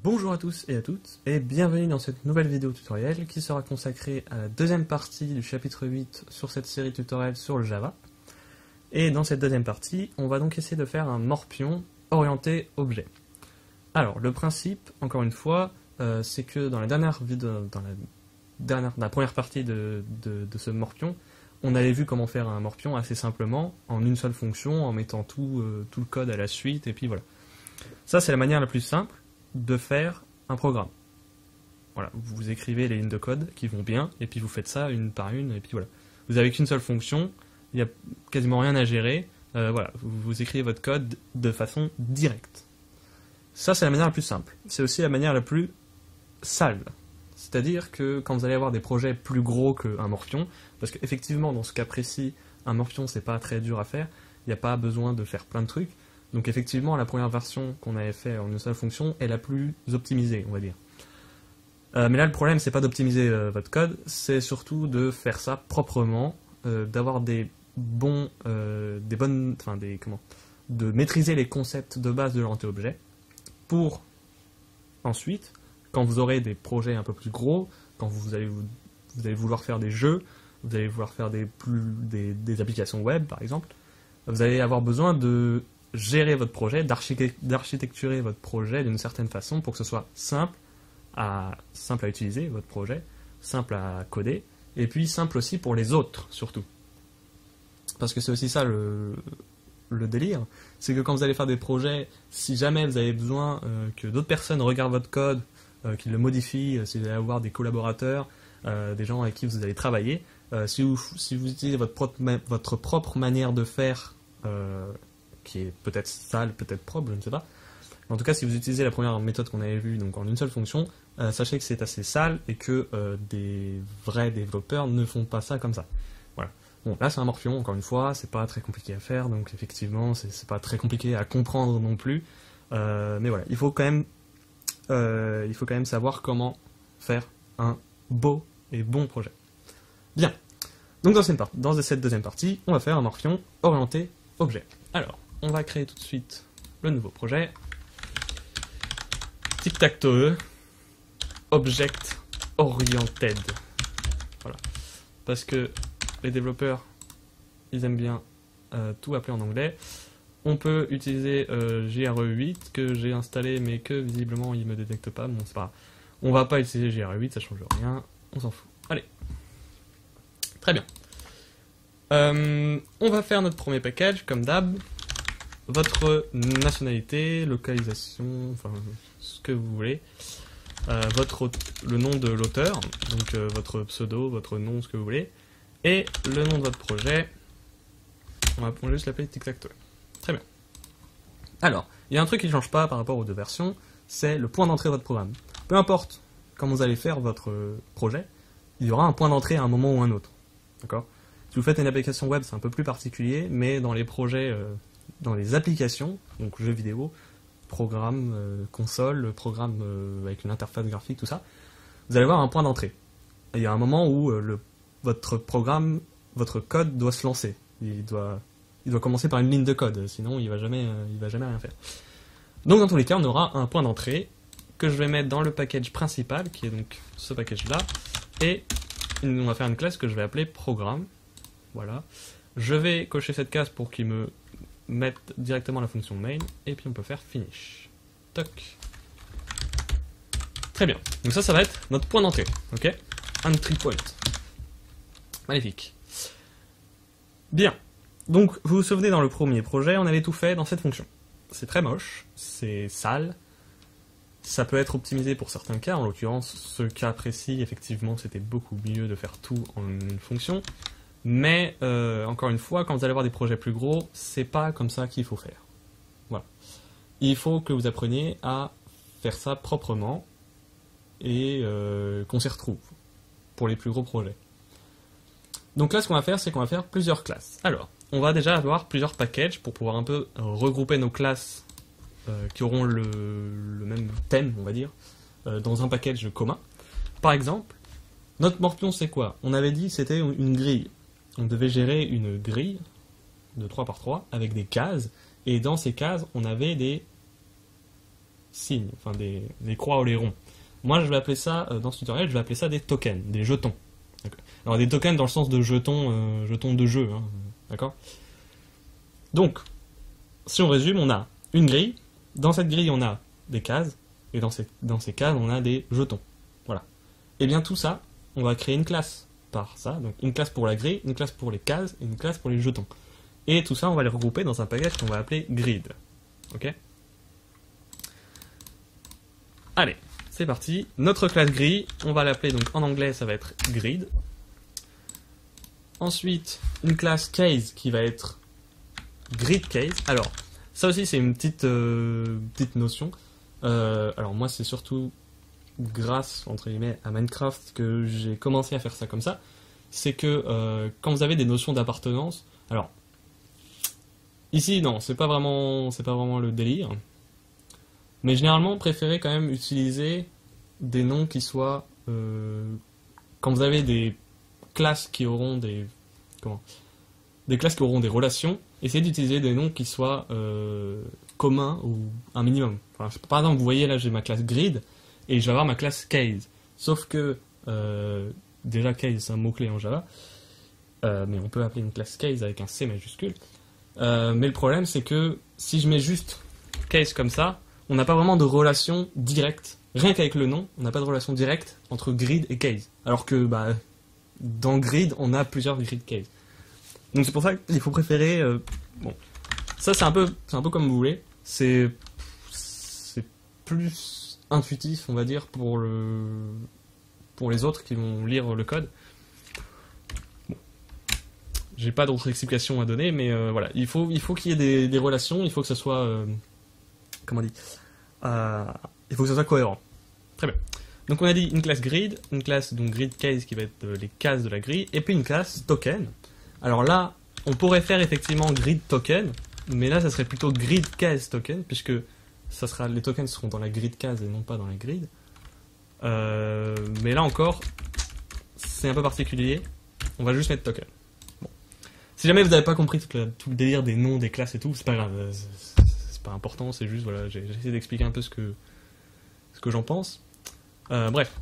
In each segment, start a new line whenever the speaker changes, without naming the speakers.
Bonjour à tous et à toutes, et bienvenue dans cette nouvelle vidéo tutoriel qui sera consacrée à la deuxième partie du chapitre 8 sur cette série tutoriel sur le Java. Et dans cette deuxième partie, on va donc essayer de faire un morpion orienté objet. Alors, le principe, encore une fois, c'est que dans la dernière vidéo, dans la première partie de ce morpion, on avait vu comment faire un morpion assez simplement, en une seule fonction, en mettant tout le code à la suite, et puis voilà. Ça, c'est la manière la plus simple de faire un programme. Voilà, vous écrivez les lignes de code qui vont bien, et puis vous faites ça une par une, et puis voilà. Vous avez qu'une seule fonction, il n'y a quasiment rien à gérer, voilà, vous écrivez votre code de façon directe. Ça, c'est la manière la plus simple. C'est aussi la manière la plus sale. C'est-à-dire que quand vous allez avoir des projets plus gros qu'un morpion, parce qu'effectivement, dans ce cas précis, un morpion, c'est pas très dur à faire, il n'y a pas besoin de faire plein de trucs. Donc effectivement, la première version qu'on avait fait en une seule fonction est la plus optimisée, on va dire. Mais là, le problème, c'est pas d'optimiser votre code, c'est surtout de faire ça proprement, d'avoir de maîtriser les concepts de base de l'orienté-objet, pour ensuite, quand vous aurez des projets un peu plus gros, quand vous allez vouloir faire des jeux, vous allez vouloir faire des applications web, par exemple, vous allez avoir besoin de gérer votre projet, d'architecturer votre projet d'une certaine façon pour que ce soit simple à utiliser, votre projet, simple à coder, et puis simple aussi pour les autres, surtout. Parce que c'est aussi ça le délire, c'est que quand vous allez faire des projets, si jamais vous avez besoin que d'autres personnes regardent votre code, qu'ils le modifient, si vous allez avoir des collaborateurs, des gens avec qui vous allez travailler, si vous utilisez votre propre manière de faire, qui est peut-être sale, peut-être propre, je ne sais pas. En tout cas, si vous utilisez la première méthode qu'on avait vue, donc en une seule fonction, sachez que c'est assez sale et que des vrais développeurs ne font pas ça comme ça. Voilà. Bon, là c'est un morpion, encore une fois, c'est pas très compliqué à faire, donc effectivement, c'est pas très compliqué à comprendre non plus. Mais voilà, il faut quand même savoir comment faire un beau et bon projet. Bien. Donc dans cette deuxième partie, on va faire un morpion orienté objet. Alors, on va créer tout de suite le nouveau projet. Tic-tac-toe, Object Oriented. Voilà. Parce que les développeurs, ils aiment bien tout appeler en anglais. On peut utiliser JRE8 que j'ai installé mais que visiblement il ne me détecte pas. Bon, c'est pas grave. On va pas utiliser JRE8, ça change rien. On s'en fout. Allez. Très bien. On va faire notre premier package comme d'hab. Votre nationalité, localisation, enfin ce que vous voulez, le nom de l'auteur, donc votre pseudo, votre nom, ce que vous voulez, et le nom de votre projet. On va juste l'appeler tic-tac-toe. Très bien. Alors, il y a un truc qui ne change pas par rapport aux deux versions, c'est le point d'entrée de votre programme. Peu importe quand vous allez faire votre projet, il y aura un point d'entrée à un moment ou un autre. D'accord ? Si vous faites une application web, c'est un peu plus particulier, mais dans les projets, dans les applications, donc jeux vidéo, programme, console, programme avec une interface graphique, tout ça, vous allez avoir un point d'entrée. Et il y a un moment où votre programme, votre code doit se lancer. Il doit commencer par une ligne de code, sinon il va jamais rien faire. Donc dans tous les cas, on aura un point d'entrée que je vais mettre dans le package principal, qui est donc ce package-là, et on va faire une classe que je vais appeler programme. Voilà. Je vais cocher cette case pour qu'il me mette directement la fonction main, et puis on peut faire finish. Toc. Très bien. Donc ça va être notre point d'entrée. Ok ? Entry point. Magnifique. Bien. Donc, vous vous souvenez, dans le premier projet, on avait tout fait dans cette fonction. C'est très moche, c'est sale, ça peut être optimisé pour certains cas, en l'occurrence, ce cas précis, effectivement, c'était beaucoup mieux de faire tout en une fonction, mais, encore une fois, quand vous allez avoir des projets plus gros, c'est pas comme ça qu'il faut faire. Voilà. Il faut que vous appreniez à faire ça proprement, et qu'on s'y retrouve, pour les plus gros projets. Donc là, ce qu'on va faire, c'est qu'on va faire plusieurs classes. Alors, on va déjà avoir plusieurs packages pour pouvoir un peu regrouper nos classes qui auront le même thème, on va dire, dans un package commun. Par exemple, notre morpion, c'est quoi ? On avait dit que c'était une grille. On devait gérer une grille de 3 par 3 avec des cases, et dans ces cases, on avait des signes, enfin des croix ou les ronds. Moi, je vais appeler ça, dans ce tutoriel, je vais appeler ça des tokens, des jetons. Alors, des tokens dans le sens de jetons, jetons de jeu, hein, d'accord? Donc, si on résume, on a une grille. Dans cette grille, on a des cases. Et dans ces cases, on a des jetons. Voilà. Et bien, tout ça, on va créer une classe par ça. Donc, une classe pour la grille, une classe pour les cases et une classe pour les jetons. Et tout ça, on va les regrouper dans un package qu'on va appeler grid. Ok? Allez, c'est parti. Notre classe grille, on va l'appeler, donc en anglais, ça va être grid. Ensuite, une classe case qui va être grid case. Alors, ça aussi, c'est une petite notion. Alors, moi, c'est surtout grâce, entre guillemets, à Minecraft que j'ai commencé à faire ça comme ça. C'est que quand vous avez des notions d'appartenance, alors, ici, non, c'est pas vraiment le délire. Mais généralement, préférez quand même utiliser des noms qui soient... quand vous avez des classes qui auront des... des classes qui auront des relations, essayez d'utiliser des noms qui soient communs ou un minimum. Enfin, par exemple, vous voyez là, j'ai ma classe grid et je vais avoir ma classe case. Sauf que, déjà case c'est un mot-clé en Java, mais on peut appeler une classe case avec un C majuscule. Mais le problème, c'est que si je mets juste case comme ça, on n'a pas vraiment de relation directe. Rien qu'avec le nom, on n'a pas de relation directe entre grid et case. Alors que dans grid, on a plusieurs grid case. Donc c'est pour ça qu'il faut préférer... bon, ça c'est un peu comme vous voulez. C'est plus intuitif, on va dire, pour les autres qui vont lire le code. Bon. J'ai pas d'autres explications à donner, mais voilà. Il faut qu'il y ait des relations, il faut que ça soit... comment on dit il faut que ça soit cohérent. Très bien. Donc on a dit une classe grid, une classe donc grid case qui va être les cases de la grille, et puis une classe token. Alors là, on pourrait faire effectivement grid token, mais là ça serait plutôt grid case token, puisque les tokens seront dans la grid case et non pas dans la grid. Mais là encore, c'est un peu particulier. On va juste mettre token. Bon. Si jamais vous n'avez pas compris tout le délire des noms, des classes et tout, c'est pas grave. C'est pas important, c'est juste, voilà, j'ai essayé d'expliquer un peu ce que j'en pense. Bref.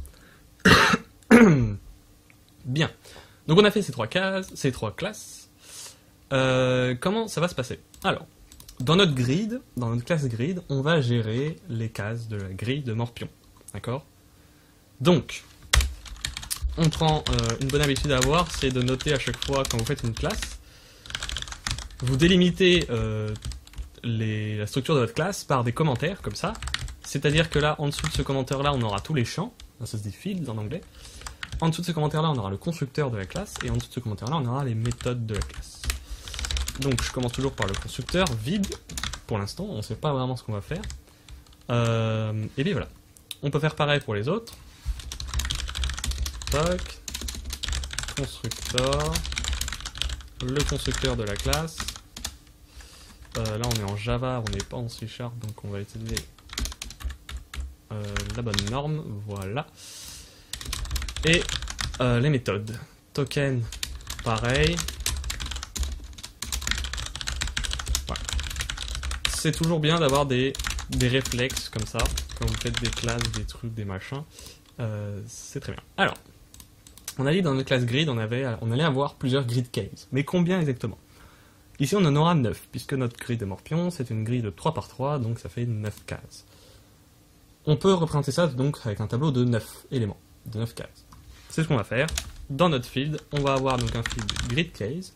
Bien. Donc on a fait ces trois classes. Comment ça va se passer? Alors, dans notre grid, dans notre classe grid, on va gérer les cases de la grille de Morpion. D'accord? Donc, on prend une bonne habitude à avoir, c'est de noter à chaque fois quand vous faites une classe, vous délimitez la structure de votre classe par des commentaires, comme ça. C'est-à-dire que là, en dessous de ce commentaire-là, on aura tous les champs. Ça se dit fields en anglais. En dessous de ce commentaire-là, on aura le constructeur de la classe. Et en dessous de ce commentaire-là, on aura les méthodes de la classe. Donc, je commence toujours par le constructeur vide. Pour l'instant, on ne sait pas vraiment ce qu'on va faire. Et bien voilà. On peut faire pareil pour les autres. Tac. Constructeur. Le constructeur de la classe. Là, on est en Java, on n'est pas en C#, donc on va utiliser la bonne norme, voilà. Et les méthodes. Token, pareil. Voilà. C'est toujours bien d'avoir des réflexes comme ça, quand vous faites des classes, des trucs, des machins. C'est très bien. Alors, on a dit dans notre classe grid, on allait avoir plusieurs grid cases. Mais combien exactement? Ici, on en aura 9, puisque notre grille de Morpion, c'est une grille de 3 par 3, donc ça fait 9 cases. On peut représenter ça donc avec un tableau de 9 éléments, de 9 cases. C'est ce qu'on va faire. Dans notre field, on va avoir donc un field grid case,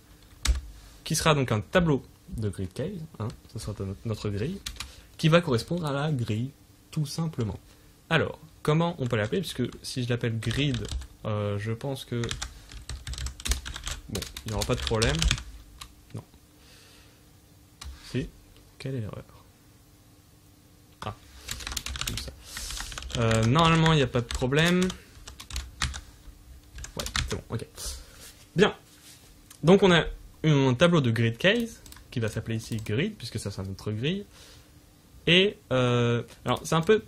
qui sera donc un tableau de grid case, hein, ce sera notre grille, qui va correspondre à la grille, tout simplement. Alors, comment on peut l'appeler? Puisque si je l'appelle grid, je pense que... bon, il n'y aura pas de problème. Quelle est l'erreur? Ah, comme ça. Normalement, il n'y a pas de problème. Ouais, c'est bon, ok. Bien. Donc, on a un tableau de grid case, qui va s'appeler ici grid, puisque ça, c'est notre grille. Et, alors, c'est un peu...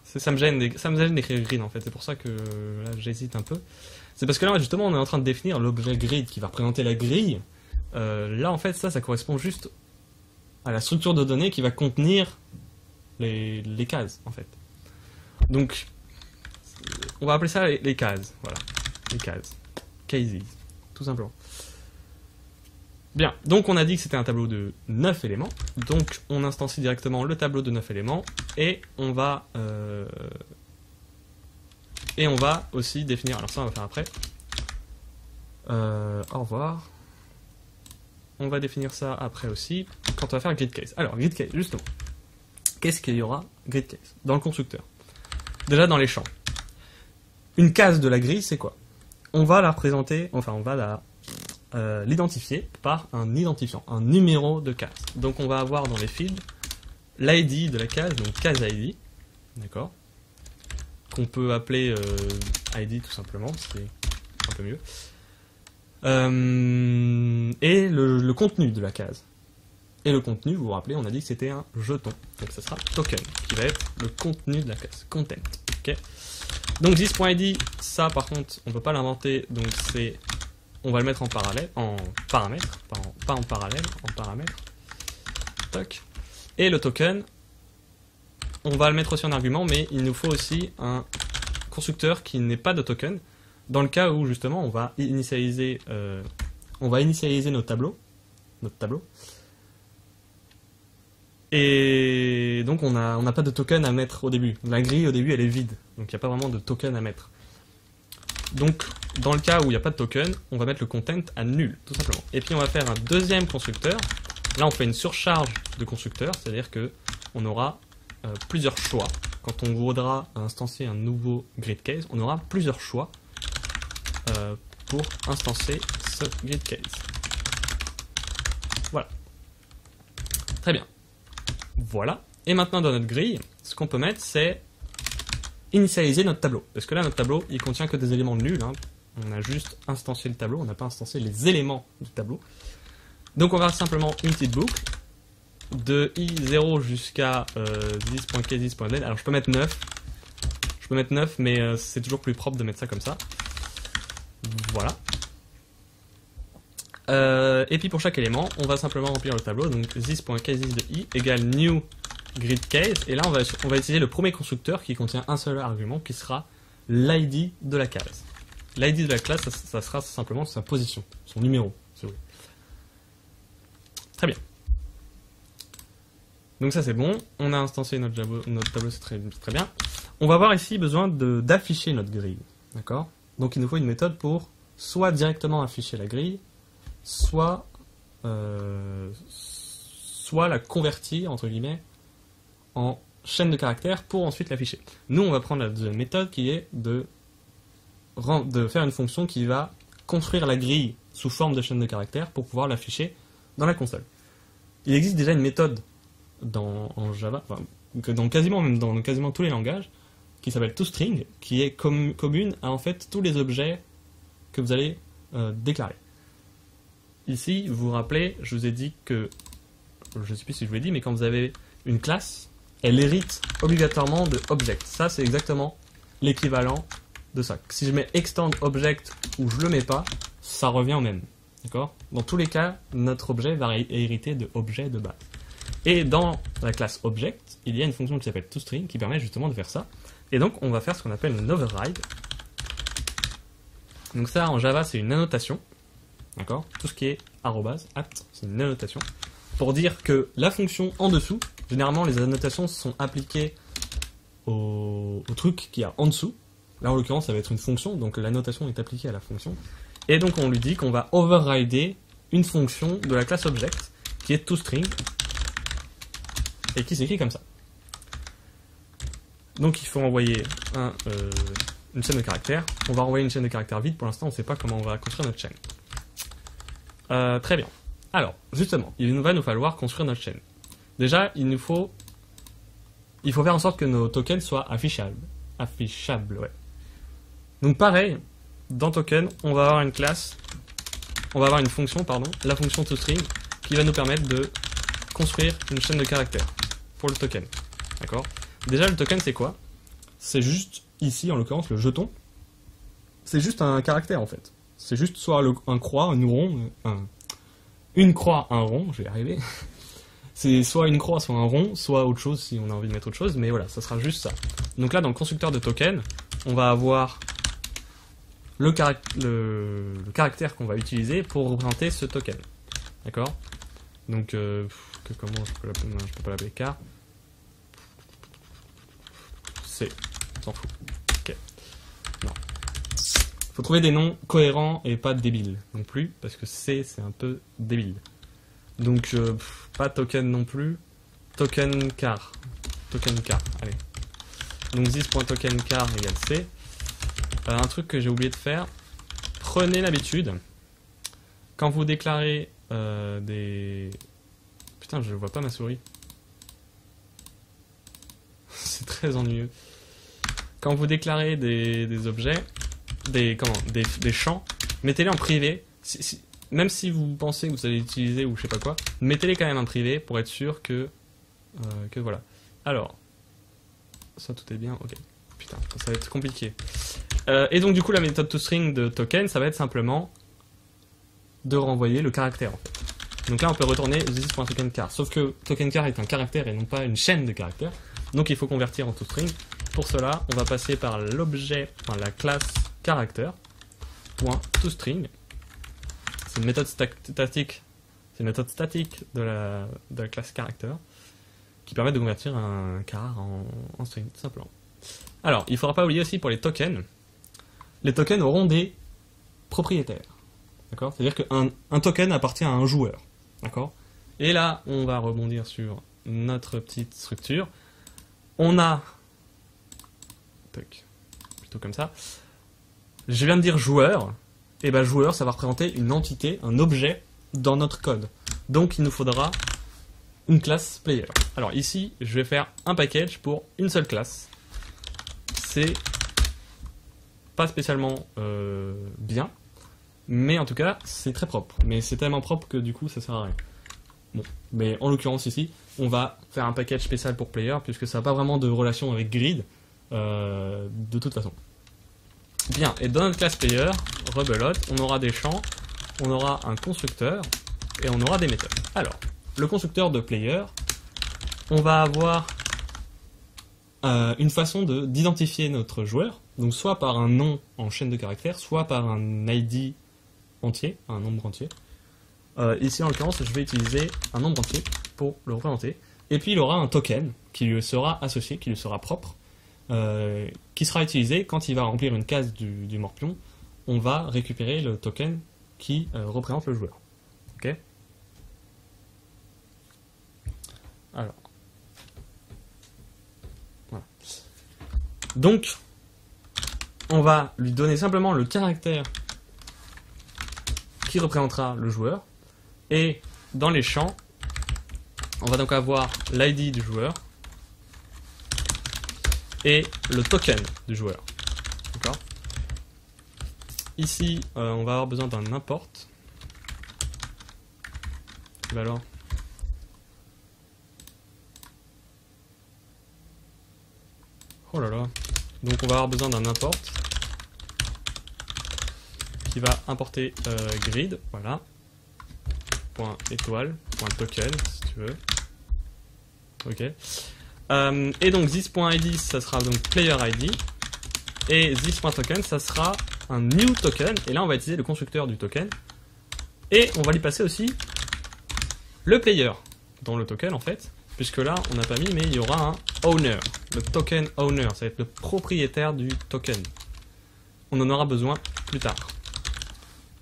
ça me gêne d'écrire grid, en fait. C'est pour ça que là, j'hésite un peu. C'est parce que là, justement, on est en train de définir l'objet grid qui va représenter la grille. Là, en fait, ça correspond juste à la structure de données qui va contenir les cases, en fait. Donc, on va appeler ça les cases, voilà. Les cases. Cases, tout simplement. Bien, donc on a dit que c'était un tableau de 9 éléments. Donc, on instancie directement le tableau de 9 éléments. Et on va aussi définir... Alors ça, on va faire après. Au revoir. On va définir ça après aussi, quand on va faire grid case. Alors, grid case, justement. Qu'est-ce qu'il y aura grid case dans le constructeur? Déjà dans les champs. Une case de la grille, c'est quoi? On va la représenter, enfin on va l'identifier par un identifiant, un numéro de case. Donc on va avoir dans les fields l'ID de la case, donc case ID, d'accord? Qu'on peut appeler ID tout simplement, c'est un peu mieux. Et le contenu de la case. Et le contenu, vous vous rappelez, on a dit que c'était un jeton. Donc ça sera token, qui va être le contenu de la case, content. Okay. Donc this.id, ça par contre, on ne peut pas l'inventer, donc on va le mettre en parallèle, en paramètre, pas en parallèle, en paramètre. Toc. Et le token, on va le mettre aussi en argument, mais il nous faut aussi un constructeur qui n'est pas de token, dans le cas où justement on va initialiser notre tableau. Et donc on n'a pas de token à mettre au début. La grille au début elle est vide, donc il n'y a pas vraiment de token à mettre. Donc dans le cas où il n'y a pas de token, on va mettre le content à nul, tout simplement. Et puis on va faire un deuxième constructeur. Là on fait une surcharge de constructeur, c'est-à-dire que on aura plusieurs choix. Quand on voudra instancier un nouveau grid case, on aura plusieurs choix pour instancier ce grid case. Voilà. Très bien. Voilà. Et maintenant dans notre grille, ce qu'on peut mettre, c'est initialiser notre tableau. Parce que là, notre tableau, il contient que des éléments nuls. Hein. On a juste instancié le tableau, on n'a pas instancié les éléments du tableau. Donc on va simplement une petite boucle de i0 jusqu'à 10.k10.z. Alors je peux mettre 9. Je peux mettre 9, mais c'est toujours plus propre de mettre ça comme ça. Voilà. Et puis pour chaque élément, on va simplement remplir le tableau. Donc this.cases de i égale new grid case. Et là, on va utiliser le premier constructeur qui contient un seul argument qui sera l'id de la case. L'id de la classe, ça sera simplement sa position, son numéro, si vous voulez. Très bien. Donc ça c'est bon, on a instancié notre tableau, c'est très bien. On va avoir ici besoin d'afficher notre grille, d'accord? Donc il nous faut une méthode pour soit directement afficher la grille, soit la convertir, entre guillemets, en chaîne de caractères pour ensuite l'afficher. Nous on va prendre la deuxième méthode qui est de faire une fonction qui va construire la grille sous forme de chaîne de caractères pour pouvoir l'afficher dans la console. Il existe déjà une méthode en Java, enfin, dans quasiment tous les langages, qui s'appelle toString, qui est commune à en fait tous les objets que vous allez déclarer. Ici, vous vous rappelez, je vous ai dit que, je ne sais plus si je vous l'ai dit, mais quand vous avez une classe, elle hérite obligatoirement de object. Ça, c'est exactement l'équivalent de ça. Si je mets extend object ou je le mets pas, ça revient au même. D'accord ? Dans tous les cas, notre objet va hériter de objet de base. Et dans la classe object, il y a une fonction qui s'appelle toString qui permet justement de faire ça. Et donc, on va faire ce qu'on appelle une override. Donc ça, en Java, c'est une annotation. D'accord ? Tout ce qui est arrobase, c'est une annotation. Pour dire que la fonction en dessous, généralement, les annotations sont appliquées au truc qui y a en dessous. Là, en l'occurrence, ça va être une fonction, donc l'annotation est appliquée à la fonction. Et donc, on lui dit qu'on va overrider une fonction de la classe object, qui est toString, et qui s'écrit comme ça. Donc, il faut envoyer une chaîne de caractères. On va envoyer une chaîne de caractères vide. Pour l'instant, on ne sait pas comment on va construire notre chaîne. Très bien. Alors, justement, il va nous falloir construire notre chaîne. Déjà, il faut faire en sorte que nos tokens soient affichables. Affichables, ouais. Donc, pareil, dans token, on va avoir une fonction, la fonction toString, qui va nous permettre de construire une chaîne de caractères pour le token. D'accord ? Déjà, le token, c'est quoi ? C'est juste, ici, en l'occurrence, le jeton. C'est juste un caractère, en fait. C'est juste soit un croix, un rond, une croix, un rond, je vais y arriver. C'est soit une croix, soit un rond, soit autre chose si on a envie de mettre autre chose, mais voilà, ça sera juste ça. Donc là, dans le constructeur de token, on va avoir le caractère qu'on va utiliser pour représenter ce token. D'accord? Donc, comment je peux l'appeler? Non, je peux pas l'appeler car. C, on s'en fout. Ok. Non. Faut trouver des noms cohérents et pas débiles non plus, parce que C, c'est un peu débile. Donc, pas token non plus. Token car. Token car, allez. Donc, this.token car égale C. Un truc que j'ai oublié de faire. Prenez l'habitude, quand vous déclarez des... Putain, je vois pas ma souris. C'est très ennuyeux. Quand vous déclarez des objets, des champs, mettez-les en privé. Même si vous pensez que vous allez l'utiliser ou je sais pas quoi, mettez-les quand même en privé pour être sûr que voilà. Alors, ça tout est bien, ok. Putain, ça va être compliqué. Et donc du coup la méthode toString de token, ça va être simplement de renvoyer le caractère en fait. Donc là on peut retourner this.tokenChar, sauf que tokenChar est un caractère et non pas une chaîne de caractères. Donc il faut convertir en toString. Pour cela, on va passer par l'objet, enfin la classe character.toString. C'est une méthode statique. C'est une méthode statique de la classe character qui permet de convertir un char en string, tout simplement. Alors, il ne faudra pas oublier aussi pour les tokens. Les tokens auront des propriétaires. D'accord? C'est-à-dire qu'un token appartient à un joueur. D'accord? Et là, on va rebondir sur notre petite structure. On a... plutôt comme ça. Je viens de dire joueur. Et bien joueur, ça va représenter une entité, un objet dans notre code. Donc il nous faudra une classe player. Alors ici, je vais faire un package pour une seule classe. C'est pas spécialement bien, mais en tout cas, c'est très propre. Mais c'est tellement propre que du coup, ça sert à rien. Bon, mais en l'occurrence ici, on va faire un package spécial pour player, puisque ça n'a pas vraiment de relation avec grid, de toute façon. Bien, et dans notre classe player, rebelote, on aura des champs, on aura un constructeur, et on aura des méthodes. Alors, le constructeur de player, on va avoir une façon d'identifier notre joueur, donc soit par un nom en chaîne de caractères, soit par un ID entier, un nombre entier. Ici, en l'occurrence, je vais utiliser un nombre entier pour le représenter. Et puis, il aura un token qui lui sera associé, qui lui sera propre, qui sera utilisé quand il va remplir une case du morpion. On va récupérer le token qui représente le joueur. Ok? Alors. Voilà. Donc, on va lui donner simplement le caractère qui représentera le joueur. Et dans les champs, on va donc avoir l'ID du joueur et le token du joueur. D'accord? Ici, on va avoir besoin d'un import. Bah alors. Oh là là. Donc on va avoir besoin d'un import qui va importer grid, voilà. Point étoile, point token, si tu veux. Ok. Et donc this.id, ça sera donc player ID. Et this.token, ça sera un new token. Et là, on va utiliser le constructeur du token. Et on va lui passer aussi le player dans le token, en fait. Puisque là, on n'a pas mis, mais il y aura un owner. Le token owner, ça va être le propriétaire du token. On en aura besoin plus tard.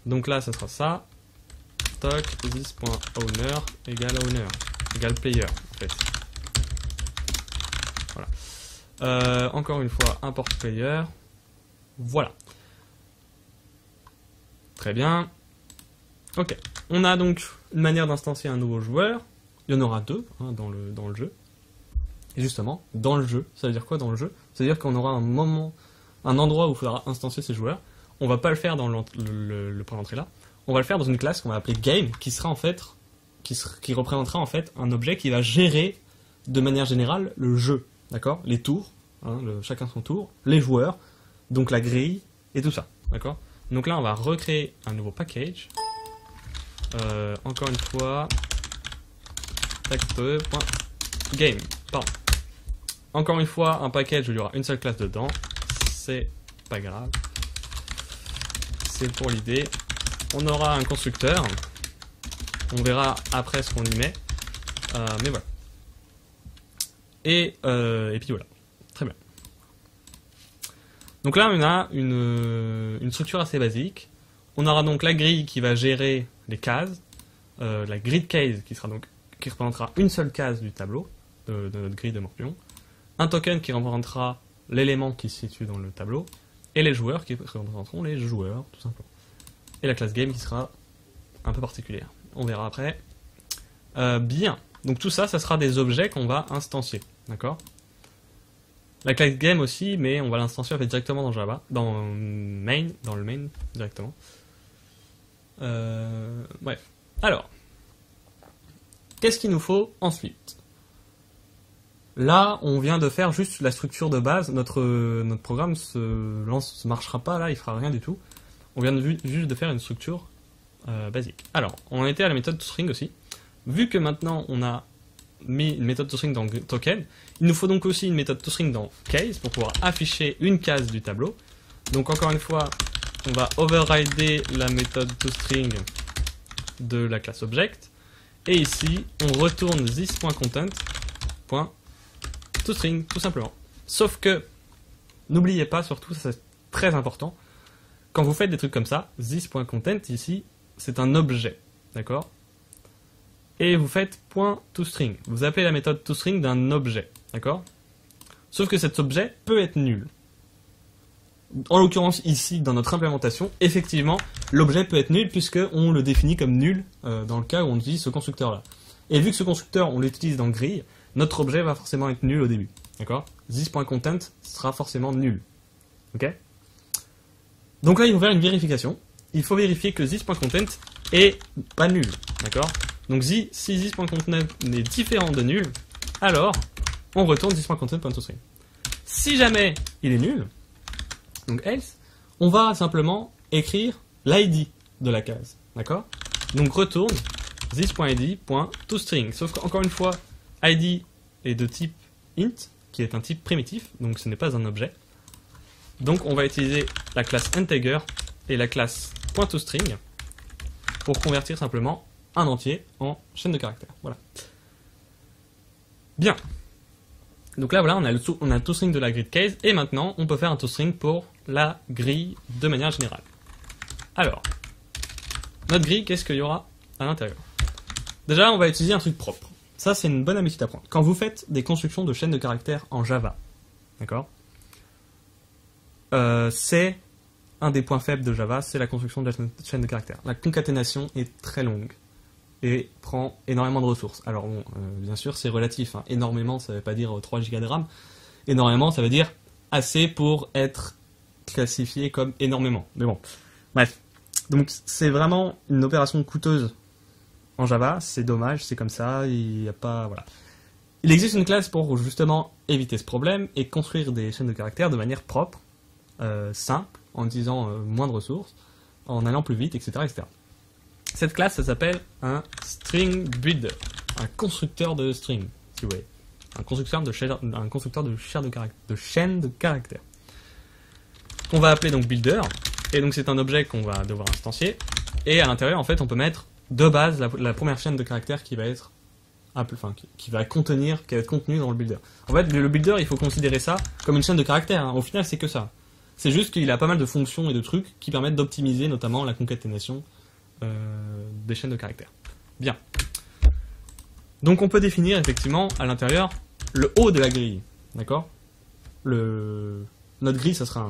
Donc là, ça sera ça. Stock this.owner égale owner égale player, en fait. Voilà. Encore une fois, import player. Voilà. Très bien. Ok. On a donc une manière d'instancier un nouveau joueur. Il y en aura deux hein, dans le jeu. Et justement, dans le jeu, ça veut dire quoi dans le jeu? Ça veut dire qu'on aura un endroit où il faudra instancier ces joueurs. On va pas le faire dans le point d'entrée là. On va le faire dans une classe qu'on va appeler game, qui sera en fait, qui représentera en fait un objet qui va gérer de manière générale le jeu, d'accord? Les tours, hein, chacun son tour, les joueurs, donc la grille et tout ça, d'accord? Donc là, on va recréer un nouveau package. Encore une fois, text.game. Pardon. Encore une fois, un package où il y aura une seule classe dedans. C'est pas grave. C'est pour l'idée. On aura un constructeur. On verra après ce qu'on y met. Mais voilà. Et puis voilà. Très bien. Donc là, on a une structure assez basique. On aura donc la grille qui va gérer les cases. La grid case qui représentera une seule case du tableau de notre grille de Morpion. Un token qui représentera l'élément qui se situe dans le tableau. Et les joueurs qui représenteront les joueurs, tout simplement. Et la classe game qui sera un peu particulière. On verra après. Bien. Donc tout ça, ça sera des objets qu'on va instancier. D'accord ? La classe game aussi, mais on va l'instancier en fait directement dans Java, dans le main directement. Bref. Alors, qu'est-ce qu'il nous faut ensuite ? Là, on vient de faire juste la structure de base. Notre programme se marchera pas là, il fera rien du tout. On vient juste de faire une structure basique. Alors, on était à la méthode toString aussi. Vu que maintenant on a mis une méthode toString dans token, il nous faut donc aussi une méthode toString dans case pour pouvoir afficher une case du tableau. Donc encore une fois, on va overrider la méthode toString de la classe object. Et ici, on retourne this.content.toString tout simplement. Sauf que, n'oubliez pas, surtout, ça c'est très important, quand vous faites des trucs comme ça, this.content ici, c'est un objet, d'accord ? Et vous faites .toString. Vous appelez la méthode toString d'un objet, d'accord ? Sauf que cet objet peut être nul. En l'occurrence, ici, dans notre implémentation, effectivement, l'objet peut être nul puisqu'on le définit comme nul dans le cas où on utilise ce constructeur-là. Et vu que ce constructeur, on l'utilise dans grille, notre objet va forcément être nul au début, d'accord ? This.content sera forcément nul, ok ? Donc là, il faut faire une vérification. Il faut vérifier que this.content est pas nul, d'accord ? Donc si this.content est différent de nul, alors on retourne this.content.toString. Si jamais il est nul, donc else, on va simplement écrire l'id de la case, d'accord ? Donc retourne this.id.toString. Sauf qu'encore une fois, id est de type int, qui est un type primitif, donc ce n'est pas un objet. Donc on va utiliser la classe integer et la classe .toString pour convertir simplement un entier en chaîne de caractères. Voilà. Bien. Donc là, voilà, on a le toString de la grid case, et maintenant, on peut faire un toString pour la grille de manière générale. Alors, notre grille, qu'est-ce qu'il y aura à l'intérieur ? Déjà, on va utiliser un truc propre. Ça, c'est une bonne habitude à prendre. Quand vous faites des constructions de chaînes de caractères en Java, d'accord ? C'est un des points faibles de Java, c'est la construction de la chaîne de caractères. La concaténation est très longue et prend énormément de ressources. Alors bon, bien sûr, c'est relatif. Hein. Énormément, ça ne veut pas dire 3 Go de RAM. Énormément, ça veut dire assez pour être classifié comme énormément. Mais bon, bref. Donc c'est vraiment une opération coûteuse en Java. C'est dommage, c'est comme ça. Il n'y a pas, voilà. Il existe une classe pour justement éviter ce problème et construire des chaînes de caractères de manière propre, simple, en utilisant moins de ressources, en allant plus vite, etc., etc. Cette classe, ça s'appelle un string builder, un constructeur de string, si vous voulez, un constructeur de chaîne de caractères. On va appeler donc builder, et donc c'est un objet qu'on va devoir instancier, et à l'intérieur, en fait, on peut mettre de base la première chaîne de caractères qui va être, qui va être contenue dans le builder. En fait, le builder, il faut considérer ça comme une chaîne de caractères. Hein. Au final, c'est que ça. C'est juste qu'il a pas mal de fonctions et de trucs qui permettent d'optimiser notamment la concaténation des chaînes de caractères. Bien. Donc on peut définir effectivement à l'intérieur le haut de la grille. D'accord ? Notre grille, ça sera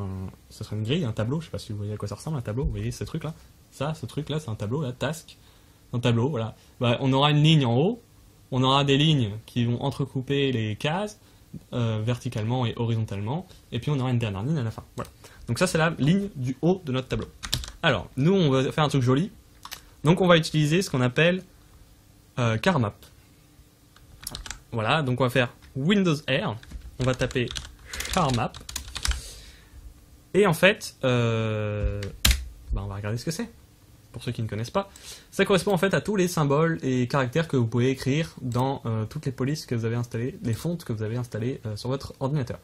une grille, un tableau. Je sais pas si vous voyez à quoi ça ressemble, un tableau. Vous voyez ce truc-là ? Ce truc-là, c'est un tableau, là, task. Un tableau, voilà. Bah, on aura une ligne en haut. On aura des lignes qui vont entrecouper les cases verticalement et horizontalement. Et puis on aura une dernière ligne à la fin. Voilà. Donc ça, c'est la ligne du haut de notre tableau. Alors, nous, on va faire un truc joli. Donc on va utiliser ce qu'on appelle CharMap. Voilà, donc on va faire Windows R. On va taper CharMap. Et en fait, on va regarder ce que c'est. pour ceux qui ne connaissent pas, ça correspond en fait à tous les symboles et caractères que vous pouvez écrire dans toutes les polices que vous avez installées, les fontes que vous avez installées sur votre ordinateur.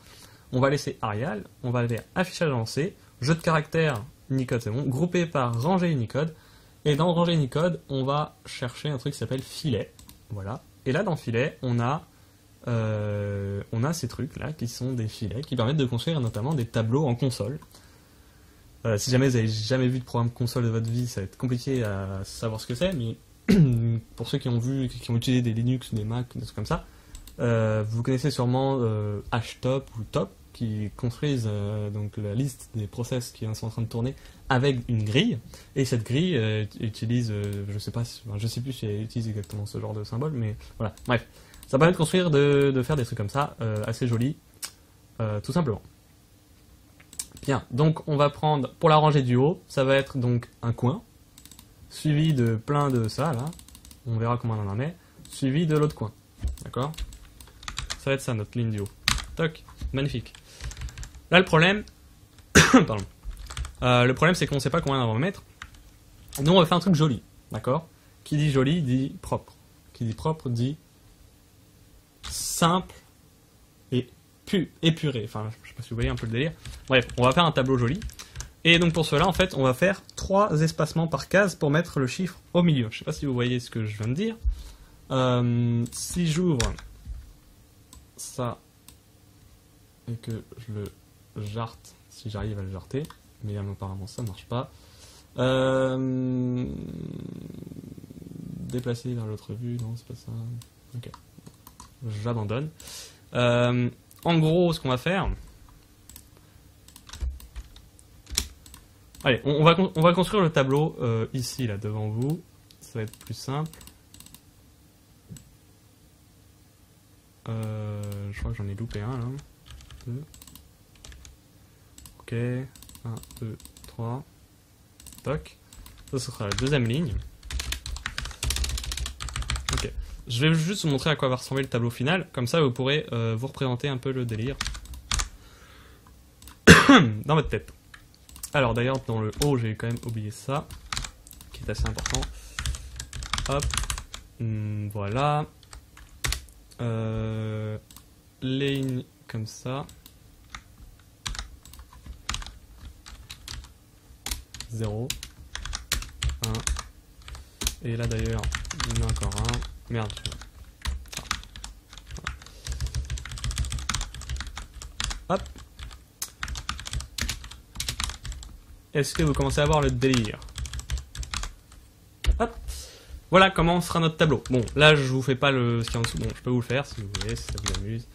On va laisser Arial, on va aller à affichage avancé, jeu de caractères, Unicode c'est bon, groupé par rangée Unicode, et dans rangée Unicode, on va chercher un truc qui s'appelle filet, voilà, et là dans filet, on a ces trucs là qui sont des filets qui permettent de construire notamment des tableaux en console. Si jamais vous n'avez jamais vu de programme console de votre vie, ça va être compliqué à savoir ce que c'est, mais pour ceux qui ont utilisé des Linux, des Mac, des trucs comme ça, vous connaissez sûrement HTOP ou TOP qui construisent donc la liste des process qui sont en train de tourner avec une grille, et cette grille utilise, je sais plus si elle utilise exactement ce genre de symbole, mais voilà, bref, ça permet de construire, de faire des trucs comme ça, assez jolis, tout simplement. Bien, donc on va prendre, pour la rangée du haut, ça va être donc un coin, suivi de plein de ça, là, on verra comment on en met, suivi de l'autre coin, d'accord? Ça va être ça, notre ligne du haut. Toc, magnifique. Là, le problème, pardon, le problème c'est qu'on ne sait pas combien on va mettre, donc on va faire un truc joli, d'accord? Qui dit joli, dit propre. Qui dit propre, dit simple et épuré. Enfin, je sais pas si vous voyez un peu le délire. Bref, on va faire un tableau joli. Et donc pour cela, en fait, on va faire 3 espacements par case pour mettre le chiffre au milieu. Je sais pas si vous voyez ce que je viens de dire. Si j'ouvre ça et que je le jarte, si j'arrive à le jarter, mais apparemment ça marche pas. Déplacer vers l'autre vue, non, c'est pas ça. Ok. J'abandonne. En gros, ce qu'on va faire... Allez, on va construire le tableau ici, là, devant vous. Ça va être plus simple. Je crois que j'en ai loupé un, là. 2. Ok. 1, 2, 3. Toc. Ça, ce sera la deuxième ligne. Ok. Je vais juste vous montrer à quoi va ressembler le tableau final, comme ça vous pourrez vous représenter un peu le délire dans votre tête. Alors d'ailleurs dans le haut j'ai quand même oublié ça, qui est assez important. Hop, voilà. Ligne comme ça. 0, 1. Et là d'ailleurs, il y en a encore un. Merde. Hop. Est-ce que vous commencez à voir le délire? Hop. Voilà comment sera notre tableau. Bon, là je vous fais pas ce qu'il y a en dessous. Bon, je peux vous le faire si vous voulez, si ça vous amuse.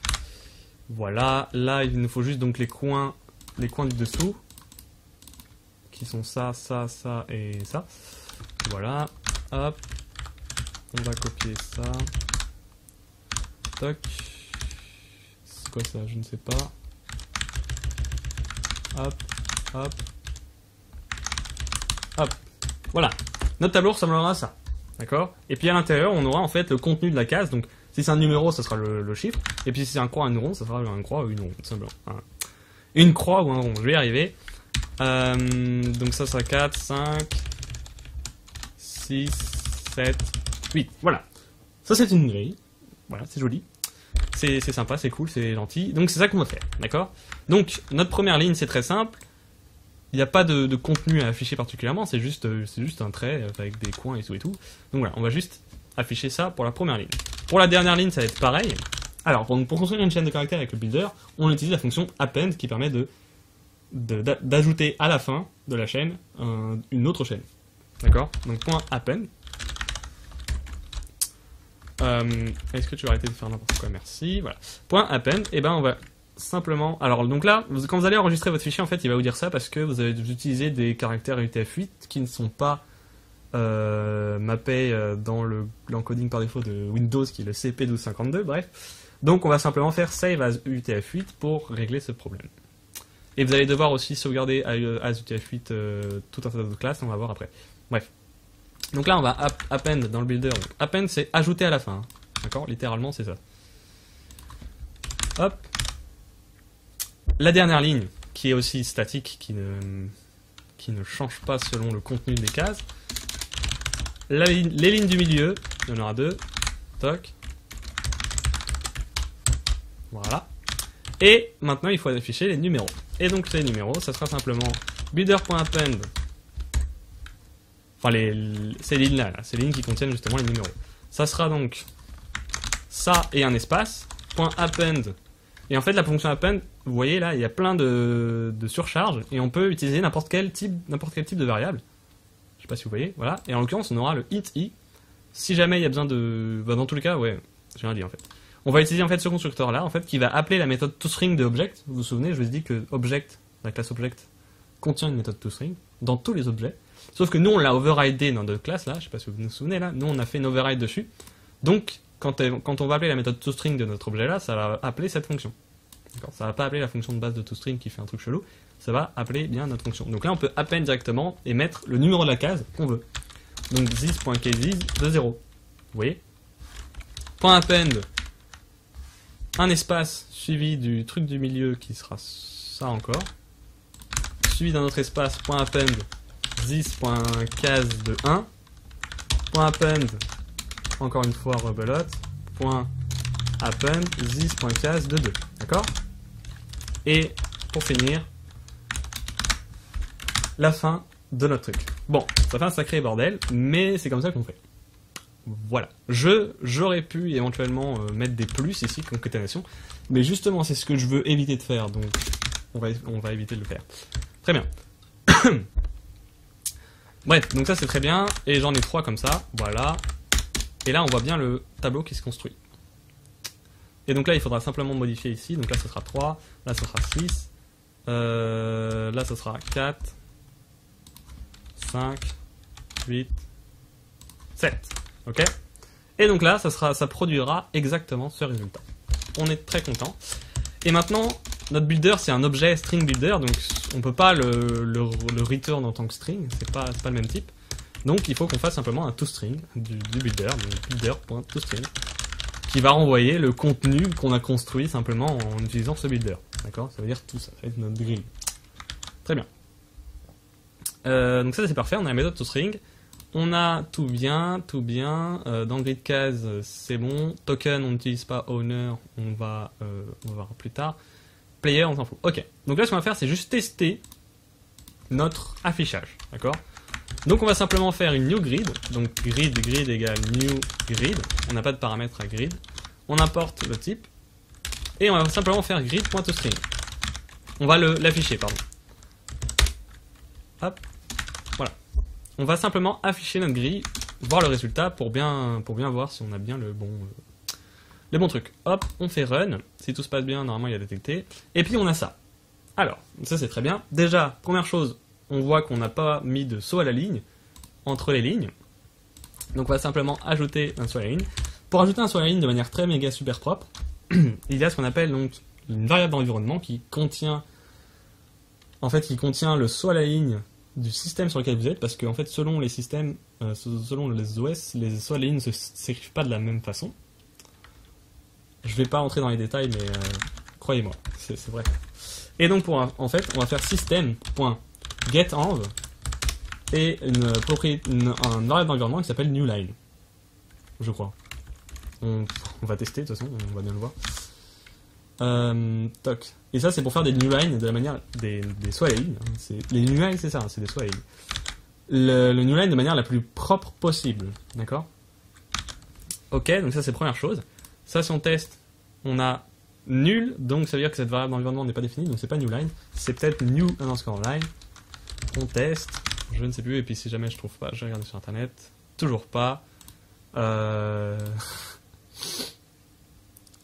Voilà. Là, il nous faut juste donc les coins du dessous, qui sont ça, ça, ça et ça. Voilà. Hop. On va copier ça. Toc. C'est quoi ça? Je ne sais pas. Hop. Hop. Hop. Voilà. Notre tableau ressemblera à ça. D'accord? Et puis à l'intérieur, on aura en fait le contenu de la case. Donc si c'est un numéro, ça sera le chiffre. Et puis si c'est un croix, un rond, ça sera un croix ou une rond. Tout simplement. Voilà. Une croix ou un rond. Je vais y arriver. Donc ça sera 4, 5, 6, 7, 8. Voilà. Ça c'est une grille. Voilà, c'est joli. C'est sympa, c'est cool, c'est gentil. Donc c'est ça qu'on va faire. D'accord? Donc notre première ligne, c'est très simple. Il n'y a pas de contenu à afficher particulièrement, c'est juste un trait avec des coins et tout et tout. Donc voilà, on va juste afficher ça pour la première ligne. Pour la dernière ligne, ça va être pareil. Alors, pour construire une chaîne de caractères avec le builder, on utilise la fonction append qui permet d'ajouter à la fin de la chaîne une autre chaîne. D'accord? Donc point append. Est-ce que tu vas arrêter de faire n'importe quoi? Merci. Voilà. Point append, et ben on va simplement... Alors donc là, quand vous allez enregistrer votre fichier, en fait, il va vous dire ça parce que vous avez utilisé des caractères UTF-8 qui ne sont pas mappés dans l'encoding par défaut de Windows qui est le CP1252, bref. Donc on va simplement faire Save as UTF-8 pour régler ce problème. Et vous allez devoir aussi sauvegarder as UTF-8 tout un tas d'autres classes, on va voir après. Bref. Donc là on va append dans le builder. Donc, append c'est ajouter à la fin. Hein. D'accord? Littéralement c'est ça. Hop. La dernière ligne, qui est aussi statique, qui ne change pas selon le contenu des cases, les lignes du milieu, il y en aura 2. Toc. Voilà. Et maintenant, il faut afficher les numéros. Et donc, ces numéros, ça sera simplement builder.append. Enfin, ces lignes-là, ces lignes qui contiennent justement les numéros. Ça sera donc ça et un espace, .append. Et en fait, la fonction append, vous voyez là, il y a plein de surcharges et on peut utiliser n'importe quel type de variable. Je sais pas si vous voyez, voilà. Et en l'occurrence, on aura le int i. Si jamais il y a besoin de... Bah, dans tous les cas, ouais, j'ai rien dit en fait. On va utiliser en fait ce constructeur-là, en fait, qui va appeler la méthode toString de object. Vous vous souvenez, je vous ai dit que object, la classe object, contient une méthode toString dans tous les objets. Sauf que nous, on l'a overridé dans notre classe, là, je sais pas si vous vous souvenez, là. Nous, on a fait une override dessus. Donc, quand on va appeler la méthode toString de notre objet-là, ça va appeler cette fonction. Ça va pas appeler la fonction de base de toString qui fait un truc chelou. Ça va appeler bien notre fonction. Donc là, on peut append directement et mettre le numéro de la case qu'on veut. Donc, this.cases de 0. Vous voyez ? .append, un espace suivi du truc du milieu qui sera ça encore. Suivi d'un autre espace, .append, this.case de 1. .append, encore une fois rebelote. .append, this.case de 2. D'accord ? Et pour finir, la fin de notre truc. Bon, ça fait un sacré bordel, mais c'est comme ça qu'on fait. Voilà. J'aurais pu éventuellement mettre des plus ici, concaténation, mais justement c'est ce que je veux éviter de faire, donc on va éviter de le faire. Très bien. Bref, donc ça c'est très bien, et j'en ai 3 comme ça, voilà. Et là on voit bien le tableau qui se construit. Et donc là il faudra simplement modifier ici, donc là ce sera 3, là ce sera 6, là ce sera 4, 5, 8, 7. Ok ? Et donc là, ça produira exactement ce résultat. On est très content. Et maintenant, notre builder, c'est un objet string builder, donc on peut pas le return en tant que string, c'est pas le même type. Donc il faut qu'on fasse simplement un toString du builder, donc builder.toString, qui va renvoyer le contenu qu'on a construit simplement en utilisant ce builder. D'accord ? Ça veut dire tout ça, ça va être notre grille. Très bien. Donc ça c'est parfait, on a la méthode toString. On a tout bien. Dans grid case, c'est bon. Token, on n'utilise pas. Owner, on va voir plus tard. Player, on s'en fout. Ok. Donc là, ce qu'on va faire, c'est juste tester notre affichage. D'accord ? Donc on va simplement faire une new grid. Donc grid égale new grid. On n'a pas de paramètre à grid. On importe le type. Et on va simplement faire grid.toString. On va l'afficher, pardon. Hop. Voilà. On va simplement afficher notre grille, voir le résultat pour bien voir si on a bien les bons trucs. Hop, on fait run. Si tout se passe bien, normalement il a détecté. Et puis on a ça. Alors, ça c'est très bien. Déjà, première chose, on voit qu'on n'a pas mis de saut à la ligne, entre les lignes. Donc on va simplement ajouter un saut à la ligne. Pour ajouter un saut à la ligne de manière très méga super propre, il y a ce qu'on appelle donc une variable d'environnement qui contient le saut à la ligne du système sur lequel vous êtes, parce que en fait, selon les systèmes, selon les OS, les sauts à la ligne ne s'écrivent pas de la même façon. Je vais pas rentrer dans les détails, mais croyez-moi, c'est vrai. Et donc, en fait, on va faire system.getEnv et une variable d'environnement qui s'appelle newLine, je crois. On va tester, de toute façon, on va bien le voir. Toc. Et ça c'est pour faire des newlines de la manière des sauts à la ligne. Les newlines c'est ça, c'est des sauts à la ligne. Le newline de manière la plus propre possible. D'accord ? Ok, donc ça c'est la première chose. Ça si on teste, on a nul, donc ça veut dire que cette variable d'environnement n'est pas définie, donc c'est pas newline, c'est peut-être new_line. On teste, je ne sais plus, et puis si jamais je trouve pas, je vais regarder sur internet. Toujours pas.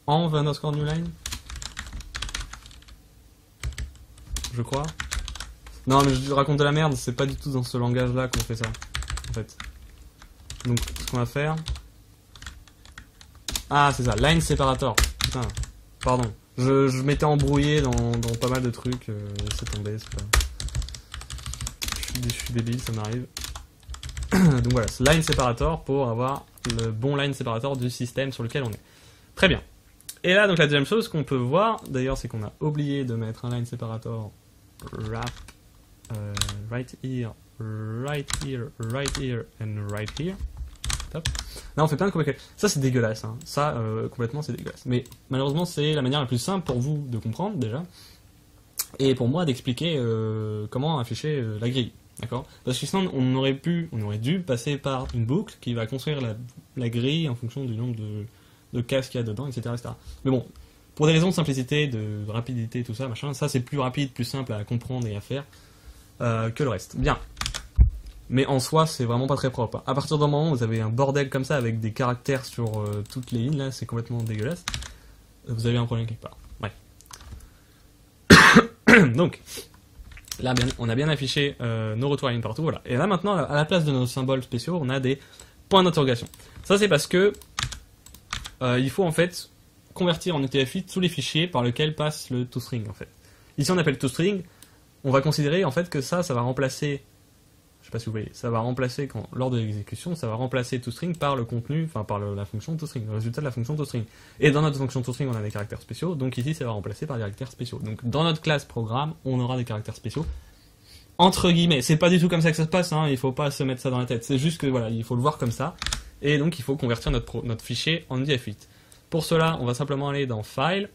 env_newline. Je crois. Non, mais je raconte de la merde, c'est pas du tout dans ce langage-là qu'on fait ça, en fait. Donc, ce qu'on va faire... Ah, c'est ça, line separator. Putain, pardon. Je m'étais embrouillé dans pas mal de trucs, c'est tombé, c'est pas... Je suis débile, ça m'arrive. Donc voilà, c'est line separator pour avoir le bon line separator du système sur lequel on est. Très bien. Et là, donc la deuxième chose qu'on peut voir, d'ailleurs, c'est qu'on a oublié de mettre un line separator wrap right here, right here, right here, and right here. Top. Là, on fait plein de copier-coller. Ça, c'est dégueulasse. Hein. Ça, complètement, c'est dégueulasse. Mais malheureusement, c'est la manière la plus simple pour vous de comprendre, déjà. Et pour moi, d'expliquer comment afficher la grille. D'accord? Parce que sinon, on aurait dû passer par une boucle qui va construire la grille en fonction du nombre de cases qu'il y a dedans, etc., etc. Mais bon, pour des raisons de simplicité, de rapidité, tout ça, machin, ça, c'est plus rapide, plus simple à comprendre et à faire que le reste. Bien. Mais en soi, c'est vraiment pas très propre. À partir d'un moment où vous avez un bordel comme ça avec des caractères sur toutes les lignes, là, c'est complètement dégueulasse. Vous avez un problème quelque part. Bref. Donc, là, on a bien affiché nos retours à ligne partout. Voilà. Et là, maintenant, à la place de nos symboles spéciaux, on a des points d'interrogation. Ça, c'est parce que il faut en fait convertir en UTF-8 tous les fichiers par lesquels passe le toString en fait. Ici, on appelle toString. On va considérer en fait que ça va remplacer. Je sais pas si vous voyez, ça va remplacer, lors de l'exécution, ça va remplacer toString par le contenu, enfin par la fonction toString, le résultat de la fonction toString. Et dans notre fonction toString, on a des caractères spéciaux, donc ici, ça va remplacer par des caractères spéciaux. Donc dans notre classe programme, on aura des caractères spéciaux, entre guillemets. C'est pas du tout comme ça que ça se passe, hein, il faut pas se mettre ça dans la tête. C'est juste que voilà, il faut le voir comme ça, et donc il faut convertir notre fichier en UTF-8. Pour cela, on va simplement aller dans File,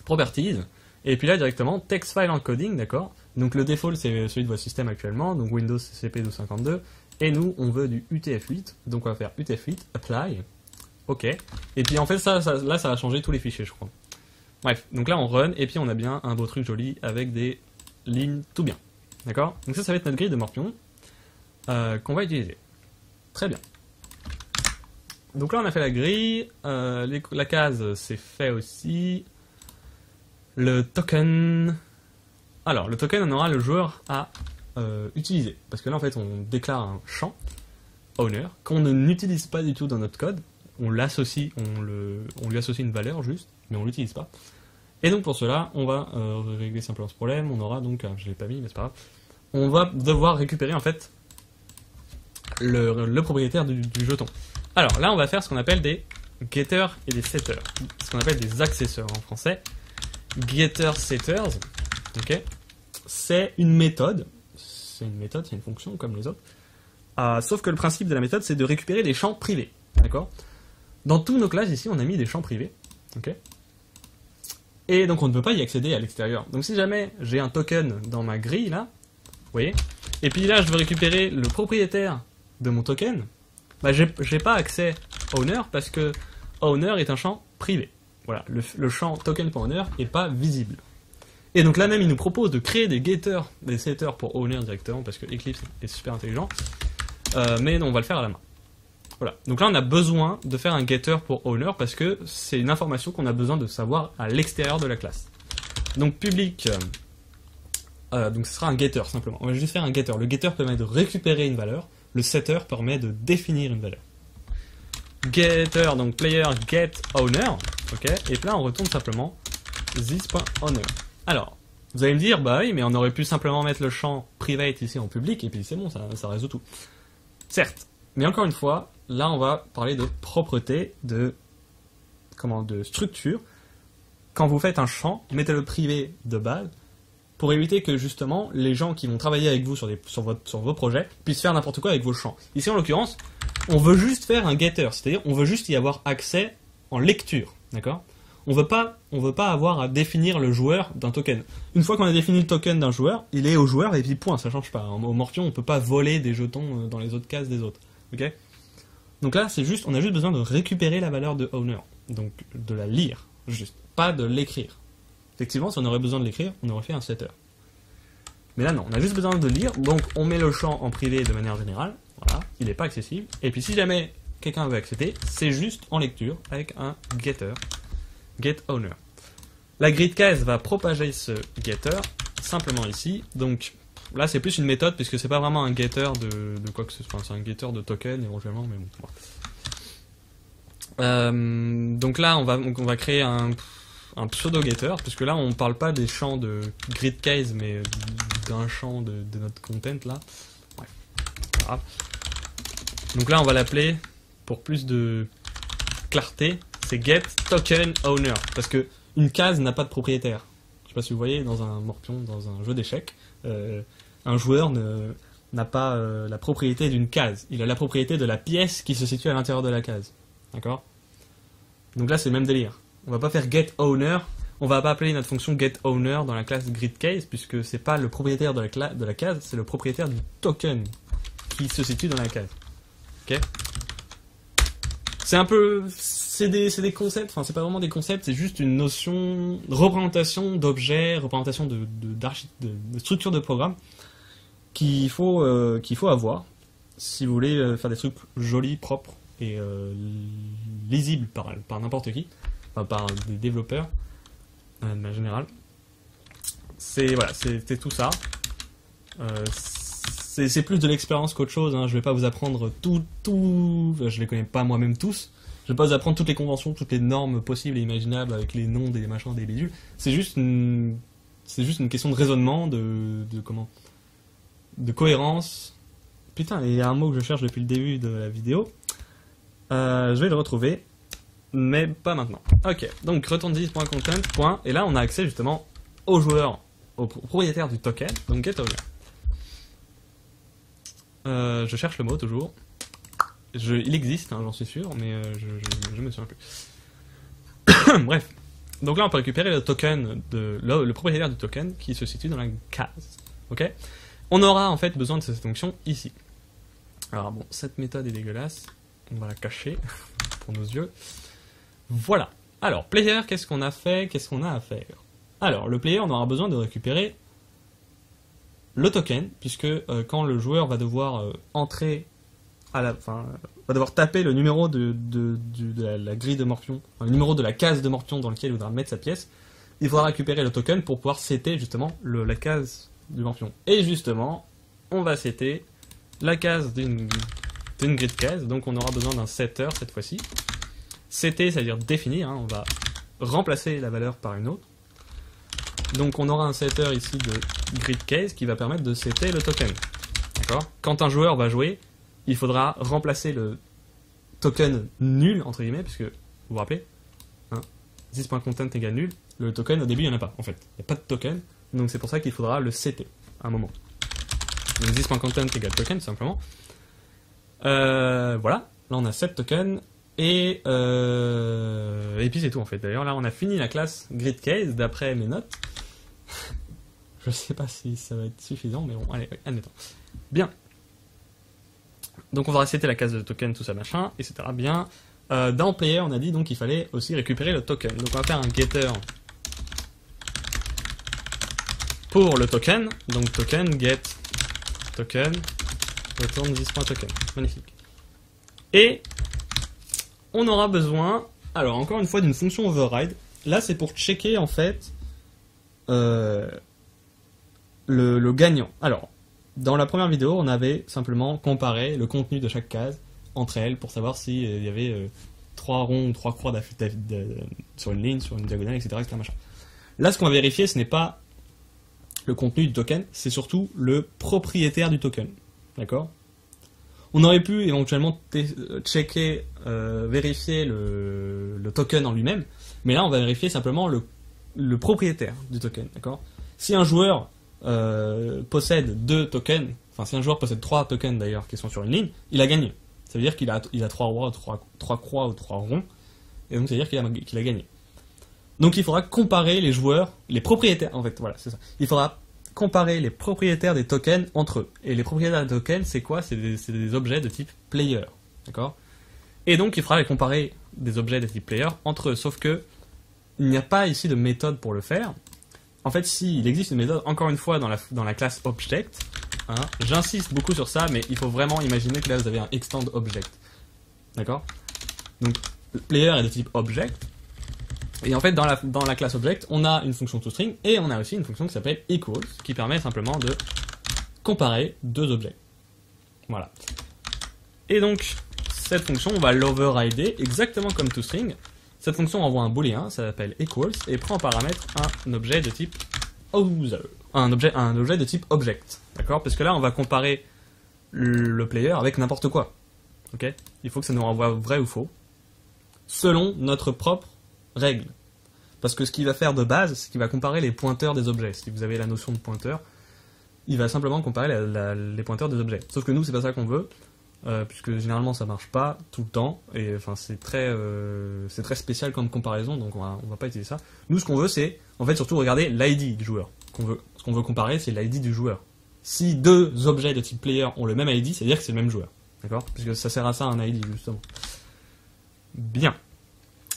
Properties, et puis là directement, Text File Encoding, d'accord? Donc le default c'est celui de votre système actuellement, donc Windows CP 1252, et nous on veut du UTF-8, donc on va faire UTF-8, Apply, OK, et puis en fait là ça va changer tous les fichiers je crois. Bref, donc là on run, et puis on a bien un beau truc joli avec des lignes tout bien, d'accord? Donc ça va être notre grille de Morpion qu'on va utiliser. Très bien. Donc là on a fait la grille, la case c'est fait aussi, le token... Alors, le token, on aura le joueur à utiliser. Parce que là, en fait, on déclare un champ, owner, qu'on n'utilise pas du tout dans notre code. On l'associe, on lui associe une valeur juste, mais on l'utilise pas. Et donc, pour cela, on va régler simplement ce problème. On aura donc, je l'ai pas mis, mais c'est pas grave. On va devoir récupérer, en fait, le propriétaire du jeton. Alors, là, on va faire ce qu'on appelle des getters et des setters. Ce qu'on appelle des accesseurs en français. Getters, setters, ok. C'est une méthode, c'est une fonction comme les autres, sauf que le principe de la méthode c'est de récupérer des champs privés, d'accord? Dans tous nos classes ici on a mis des champs privés, ok? Et donc on ne peut pas y accéder à l'extérieur. Donc si jamais j'ai un token dans ma grille là, vous voyez, et puis là je veux récupérer le propriétaire de mon token, bah j'ai pas accès owner parce que owner est un champ privé. Voilà, le champ token.owner est pas visible. Et donc là même il nous propose de créer des getters, des setters pour owner directement parce que Eclipse est super intelligent, mais non, on va le faire à la main. Voilà, donc là on a besoin de faire un getter pour owner parce que c'est une information qu'on a besoin de savoir à l'extérieur de la classe. Donc public, donc ce sera un getter simplement, on va juste faire un getter. Le getter permet de récupérer une valeur, le setter permet de définir une valeur. Getter, donc player get owner, ok, et puis là on retourne simplement this.owner. Alors, vous allez me dire, bah oui, mais on aurait pu simplement mettre le champ private ici en public, et puis c'est bon, ça résout tout. Certes, mais encore une fois, là on va parler de propreté, de structure. Quand vous faites un champ, mettez-le privé de base, pour éviter que justement les gens qui vont travailler avec vous sur vos projets puissent faire n'importe quoi avec vos champs. Ici en l'occurrence, on veut juste faire un getter, c'est-à-dire on veut juste y avoir accès en lecture, d'accord? On veut pas avoir à définir le joueur d'un token. Une fois qu'on a défini le token d'un joueur, il est au joueur et puis point, ça change pas. Au Morpion, on peut pas voler des jetons dans les autres cases des autres. Ok? Donc là, on a juste besoin de récupérer la valeur de owner. Donc de la lire, juste. Pas de l'écrire. Effectivement, si on aurait besoin de l'écrire, on aurait fait un setter. Mais là non, on a juste besoin de lire, donc on met le champ en privé de manière générale. Voilà, il n'est pas accessible. Et puis si jamais quelqu'un veut accéder, c'est juste en lecture avec un getter. Get owner. La grid case va propager ce getter simplement ici. Donc là c'est plus une méthode puisque c'est pas vraiment un getter de quoi que ce soit. C'est un getter de token éventuellement, mais bon. Donc là on va créer un pseudo getter puisque là on parle pas des champs de grid case mais d'un champ de notre content là. Bref. Voilà. Donc là on va l'appeler pour plus de clarté. C'est get token owner, parce que une case n'a pas de propriétaire. Je sais pas si vous voyez, dans un Morpion, dans un jeu d'échecs, un joueur n'a pas la propriété d'une case. Il a la propriété de la pièce qui se situe à l'intérieur de la case. D'accord? Donc là, c'est le même délire. On va pas faire getOwner. On va pas appeler notre fonction getOwner dans la classe gridCase, puisque c'est pas le propriétaire de la case, c'est le propriétaire du token qui se situe dans la case. Ok? C'est un peu... C'est des concepts, enfin c'est pas vraiment des concepts, c'est juste une notion de représentation d'objets, représentation de structure de programme qu'il faut avoir si vous voulez faire des trucs jolis, propres et lisibles par n'importe qui, enfin par des développeurs de manière générale. C'est voilà, c'est tout ça. C'est plus de l'expérience qu'autre chose, hein. Je vais pas vous apprendre tout, je les connais pas moi-même tous. Je vais pas vous apprendre toutes les conventions, toutes les normes possibles et imaginables avec les noms des machins, des bidules. C'est juste une question de raisonnement, de cohérence. Putain, il y a un mot que je cherche depuis le début de la vidéo. Je vais le retrouver, mais pas maintenant. Ok, donc return10.content. Et là, on a accès justement au joueur, au propriétaire du token, donc getOwner. Je cherche le mot toujours. Il existe, hein, j'en suis sûr, mais je me souviens plus. Bref. Donc là, on peut récupérer le token le propriétaire du token qui se situe dans la case. Ok? On aura en fait besoin de cette fonction ici. Alors bon, cette méthode est dégueulasse. On va la cacher pour nos yeux. Voilà. Alors, player, qu'est-ce qu'on a fait? Qu'est-ce qu'on a à faire? Alors, le player, on aura besoin de récupérer le token, puisque quand le joueur va devoir entrer va devoir taper le numéro de la grille de morpion, enfin, le numéro de la case de morpion dans lequel il voudra mettre sa pièce, il faudra récupérer le token pour pouvoir setter justement la case du morpion. Et justement, on va setter la case d'une grid case, donc on aura besoin d'un setter cette fois-ci. Setter, c'est-à-dire définir, hein, on va remplacer la valeur par une autre. Donc on aura un setter ici de grid case qui va permettre de setter le token. D'accord? Quand un joueur va jouer, il faudra remplacer le token nul, entre guillemets, puisque, vous vous rappelez, hein, this.content égale nul, le token au début il n'y en a pas, en fait. Il n'y a pas de token, donc c'est pour ça qu'il faudra le setter à un moment. Donc this.content égale token, tout simplement. Voilà, là on a 7 tokens, et puis c'est tout en fait. D'ailleurs là on a fini la classe gridCase d'après mes notes. Je sais pas si ça va être suffisant, mais bon, allez, admettons. Bien. Donc on va resetter la case de token, tout ça machin, etc. Bien. Dans player, on a dit donc qu'il fallait aussi récupérer le token. Donc on va faire un getter pour le token. Donc token get token return this.token. Magnifique. Et on aura besoin, alors encore une fois, d'une fonction override. Là c'est pour checker en fait le gagnant. Alors dans la première vidéo, on avait simplement comparé le contenu de chaque case entre elles pour savoir s'il y avait 3 ronds ou 3 croix sur une ligne, sur une diagonale, etc. Machin. Là, ce qu'on va vérifier, ce n'est pas le contenu du token, c'est surtout le propriétaire du token. D'accord? On aurait pu éventuellement checker, vérifier le token en lui-même, mais là, on va vérifier simplement le propriétaire du token. D'accord? Si un joueur possède 2 tokens, enfin si un joueur possède 3 tokens d'ailleurs qui sont sur une ligne, il a gagné. Ça veut dire qu'il a 3 rois, 3 croix ou 3 ronds, et donc ça veut dire qu'il a gagné. Donc il faudra comparer les joueurs, les propriétaires, en fait, voilà, c'est ça. Il faudra comparer les propriétaires des tokens entre eux. Et les propriétaires des tokens, c'est quoi? C'est des objets de type player, d'accord? Et donc il faudra les comparer des objets de type player entre eux, sauf que il n'y a pas ici de méthode pour le faire. En fait, il existe une méthode, encore une fois, dans la classe object. Hein, j'insiste beaucoup sur ça, mais il faut vraiment imaginer que là, vous avez un extend object. D'accord? Donc, le player est de type object. Et en fait, dans la classe object, on a une fonction toString, et on a aussi une fonction qui s'appelle equals, qui permet simplement de comparer 2 objets. Voilà. Et donc, cette fonction, on va l'overrider exactement comme toString. Cette fonction envoie un booléen, ça s'appelle equals, et prend en paramètre un objet de type user, un objet de type object, d'accord? Parce que là, on va comparer le player avec n'importe quoi, ok? Il faut que ça nous renvoie vrai ou faux, selon notre propre règle. Parce que ce qu'il va faire de base, c'est qu'il va comparer les pointeurs des objets. Si vous avez la notion de pointeur, il va simplement comparer les pointeurs des objets. Sauf que nous, c'est pas ça qu'on veut, puisque généralement ça marche pas tout le temps, et enfin c'est très spécial comme comparaison, donc on va pas utiliser ça. Nous, ce qu'on veut, c'est en fait surtout regarder l'ID du joueur. Ce qu'on veut comparer, c'est l'ID du joueur. Si deux objets de type player ont le même ID, c'est-à-dire que c'est le même joueur. D'accord? Puisque ça sert à ça un ID, justement. Bien.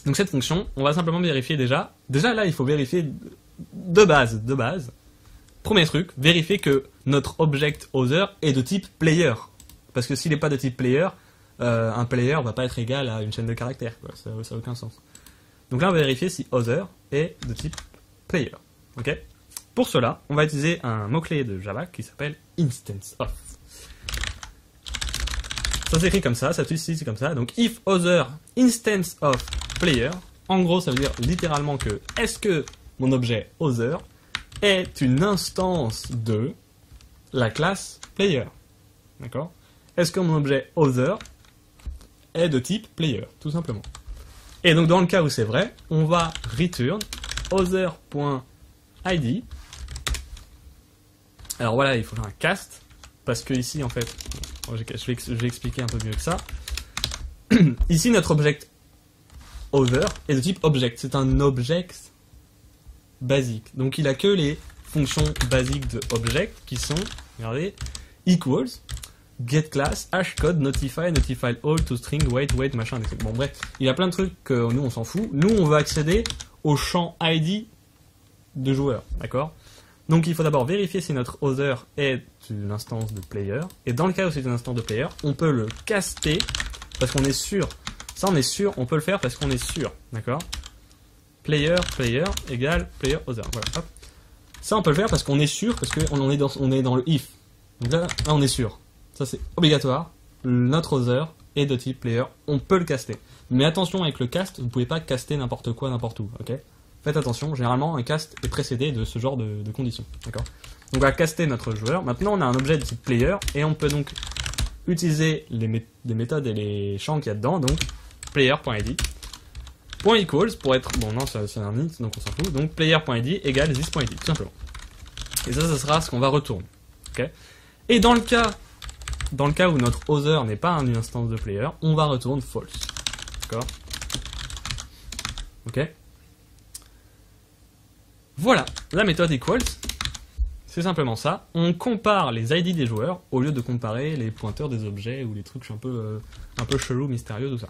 Donc cette fonction, on va simplement vérifier déjà. Déjà là, il faut vérifier de base. Premier truc, vérifier que notre object other est de type player. Parce que s'il n'est pas de type player, un player va pas être égal à une chaîne de caractères, quoi. Ça n'a aucun sens. Donc là, on va vérifier si other est de type player. Ok? Pour cela, on va utiliser un mot-clé de Java qui s'appelle instance of. Ça s'écrit comme ça s'utilise comme ça. Donc if other instance of player, en gros, ça veut dire littéralement que est-ce que mon objet other est une instance de la classe player. D'accord? Est-ce que mon objet other est de type player, tout simplement. Et donc dans le cas où c'est vrai, on va return other.id. Alors voilà, il faut faire un cast, parce que ici en fait, je vais expliquer un peu mieux que ça. Ici notre object other est de type object, c'est un object basique. Donc il a que les fonctions basiques de object qui sont, regardez, equals, getClass, hashcode, notify all to string, wait, machin, etc. Bon bref, il y a plein de trucs que nous on s'en fout. Nous on veut accéder au champ ID de joueur, d'accord? Donc il faut d'abord vérifier si notre other est une instance de player. Et dans le cas où c'est une instance de player, on peut le caster parce qu'on est sûr. Ça on est sûr, on peut le faire parce qu'on est sûr, d'accord? Player égale player other. Voilà, hop. Ça on peut le faire parce qu'on est sûr, parce qu'on est dans le if. Donc là on est sûr. Ça c'est obligatoire. Notre other est de type player. On peut le caster. Mais attention avec le cast, vous pouvez pas caster n'importe quoi, n'importe où, ok? Faites attention, généralement un cast est précédé de ce genre de conditions, d'accord? Donc on va caster notre joueur. Maintenant on a un objet de type player et on peut donc utiliser les méthodes et les champs qu'il y a dedans. Donc player.id .equals pour être, bon non c'est un int donc on s'en fout, donc player.id égale this.id tout simplement. Et ça sera ce qu'on va retourner, ok? Et dans le cas où notre other n'est pas une instance de player, on va retourner false, d'accord? Ok? Voilà, la méthode equals, c'est simplement ça. On compare les ID des joueurs au lieu de comparer les pointeurs des objets ou les trucs un peu chelous, mystérieux, tout ça.